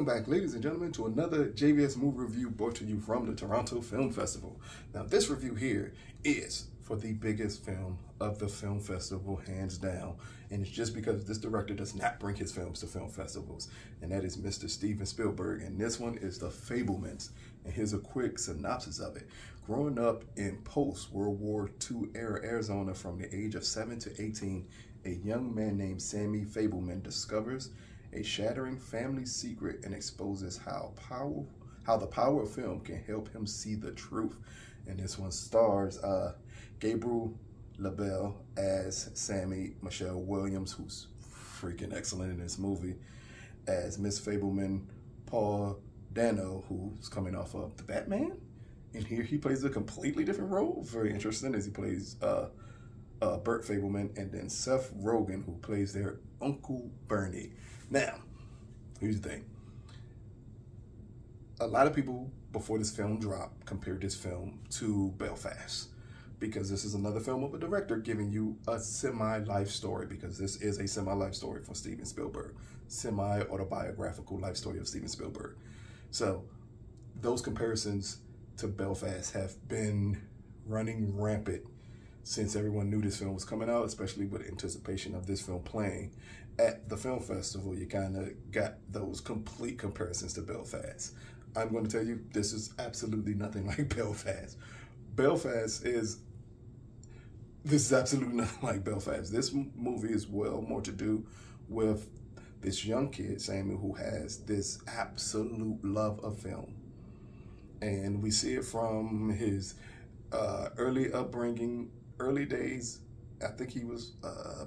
Welcome back, ladies and gentlemen, to another JVS movie review brought to you from the Toronto Film Festival. Now, this review here is for the biggest film of the film festival, hands down. And it's just because this director does not bring his films to film festivals. And that is Mr. Steven Spielberg. And this one is The Fabelmans. And here's a quick synopsis of it. Growing up in post-World War II era Arizona from the age of 7 to 18, a young man named Sammy Fabelman discovers a shattering family secret and exposes how the power of film can help him see the truth. And this one stars Gabriel, LaBelle as Sammy, Michelle Williams, who's freaking excellent in this movie, as Miss Fabelman, Paul Dano, who's coming off of The Batman. And here he plays a completely different role. Very interesting, as he plays Bert Fabelman, and then Seth Rogen, who plays their Uncle Bernie. Now, here's the thing. A lot of people before this film dropped compared this film to Belfast, because this is another film of a director giving you a semi-life story, because this is a semi-life story from Steven Spielberg, semi-autobiographical life story of Steven Spielberg. So those comparisons to Belfast have been running rampant since everyone knew this film was coming out, especially with anticipation of this film playing at the film festival. You kind of got those complete comparisons to Belfast. I'm going to tell you, this is absolutely nothing like Belfast. This is absolutely nothing like Belfast. This movie is well more to do with this young kid, Sammy, who has this absolute love of film. And we see it from his early upbringing, early days. I think he was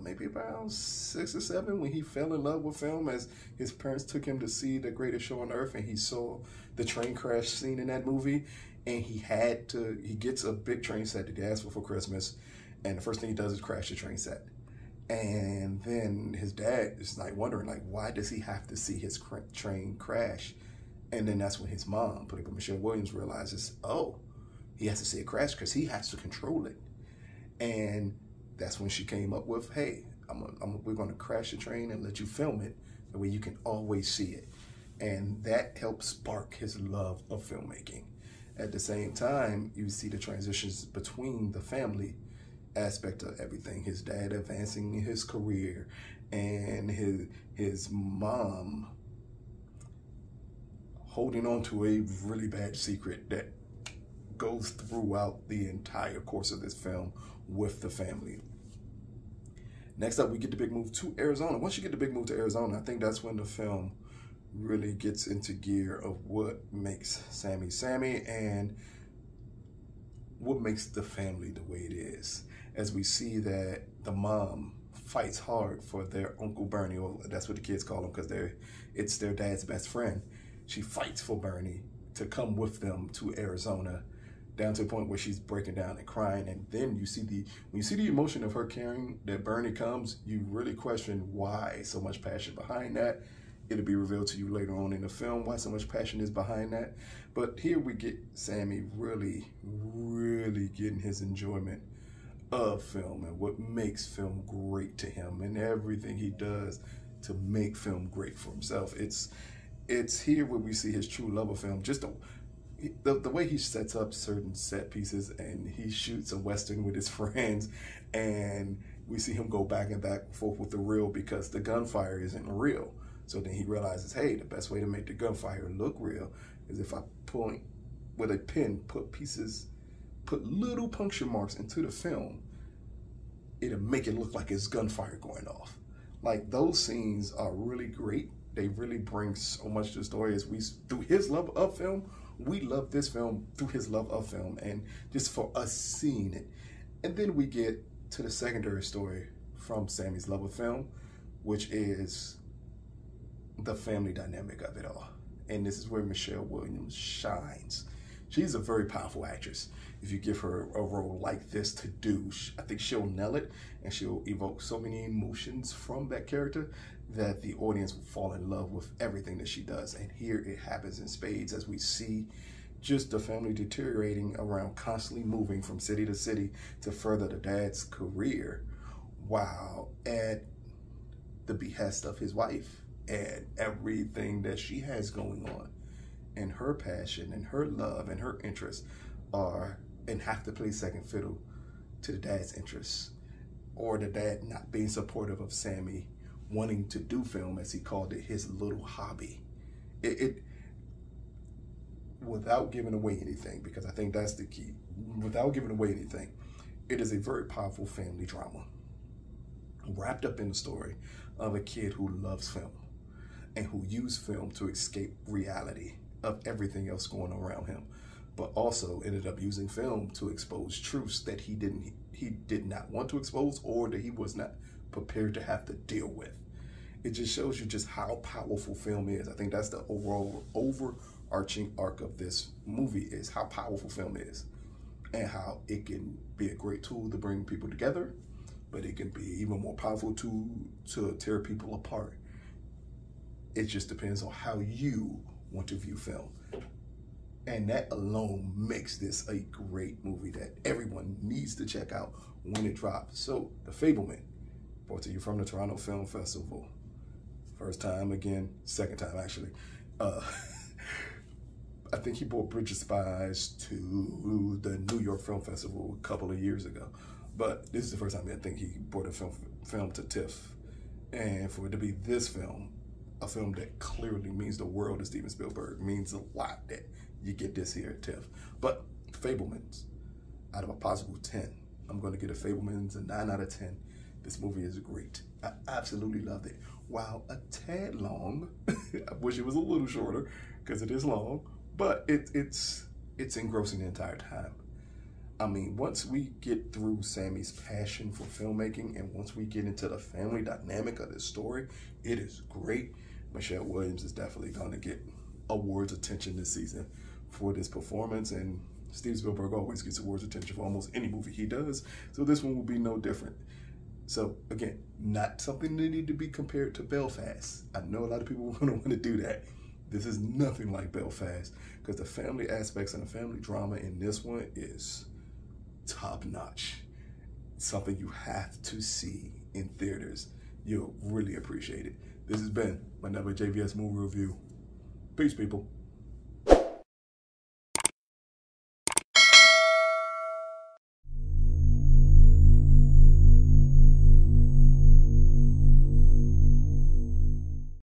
maybe around 6 or 7 when he fell in love with film, as his parents took him to see The Greatest Show on Earth, and he saw the train crash scene in that movie, and he gets a big train set that he asked for Christmas, and the first thing he does is crash the train set. And then his dad is like wondering, like, why does he have to see his train crash? And then that's when his mom, played by Michelle Williams, realizes, oh, he has to see it crash because he has to control it. And that's when she came up with, hey, we're going to crash the train and let you film it, the way you can always see it. And that helped spark his love of filmmaking. At the same time, you see the transitions between the family aspect of everything. His dad advancing his career, and his mom holding on to a really bad secret that goes throughout the entire course of this film with the family. Next up, we get the big move to Arizona. Once you get the big move to Arizona, I think that's when the film really gets into gear of what makes Sammy Sammy and what makes the family the way it is. As we see that the mom fights hard for their Uncle Bernie, or that's what the kids call him because it's their dad's best friend. She fights for Bernie to come with them to Arizona, down to the point where she's breaking down and crying. And then when you see the emotion of her caring that Bernie comes, you really question why so much passion behind that. It'll be revealed to you later on in the film why so much passion is behind that. But here we get Sammy really, really getting his enjoyment of film and what makes film great to him, and everything he does to make film great for himself. It's here where we see his true love of film. Just the way he sets up certain set pieces, and he shoots a Western with his friends, and we see him go back and forth with the reel because the gunfire isn't real. So then he realizes, hey, the best way to make the gunfire look real is if I point with a pen, put little puncture marks into the film. It'll make it look like it's gunfire going off. Like, those scenes are really great. They really bring so much to the story. As through his love of film, we love this film through his love of film, and just for us seeing it. And then we get to the secondary story from Sammy's love of film, which is the family dynamic of it all. And this is where Michelle Williams shines. She's a very powerful actress. If you give her a role like this to do, I think she'll nail it, and she'll evoke so many emotions from that character that the audience will fall in love with everything that she does. And here it happens in spades, as we see just the family deteriorating around, constantly moving from city to city to further the dad's career, while at the behest of his wife and everything that she has going on, and her passion and her love and her interests are and have to play second fiddle to the dad's interests, or the dad not being supportive of Sammy wanting to do film, as he called it, his little hobby. It without giving away anything, because I think that's the key, without giving away anything, it is a very powerful family drama wrapped up in the story of a kid who loves film and who used film to escape reality of everything else going on around him, but also ended up using film to expose truths that he did not want to expose, or that he was not prepared to have to deal with. It just shows you just how powerful film is. I think that's the overall overarching arc of this movie, is how powerful film is and how it can be a great tool to bring people together, but it can be even more powerful tool to tear people apart. It just depends on how you want to view film. And that alone makes this a great movie that everyone needs to check out when it drops. So, The Fabelman, brought to you from the Toronto Film Festival. First time, again, second time actually. I think he brought Bridge of Spies to the New York Film Festival a couple of years ago. But this is the first time I think he brought a film to TIFF. And for it to be this film, a film that clearly means the world to Steven Spielberg, means a lot that you get this here at TIFF. But Fabelmans, out of a possible 10, I'm going to get a Fabelmans a 9 out of 10. This movie is great. I absolutely loved it. While a tad long, I wish it was a little shorter because it is long, but it's engrossing the entire time. I mean, once we get through Sammy's passion for filmmaking and once we get into the family dynamic of this story, it is great. Michelle Williams is definitely going to get awards attention this season for this performance, and Steven Spielberg always gets awards attention for almost any movie he does, so this one will be no different. So again, not something that need to be compared to Belfast. I know a lot of people are going to want to do that. This is nothing like Belfast, because the family aspects and the family drama in this one is top notch. Something you have to see in theaters. You'll really appreciate it. This has been my TeamJVS movie review. Peace, people.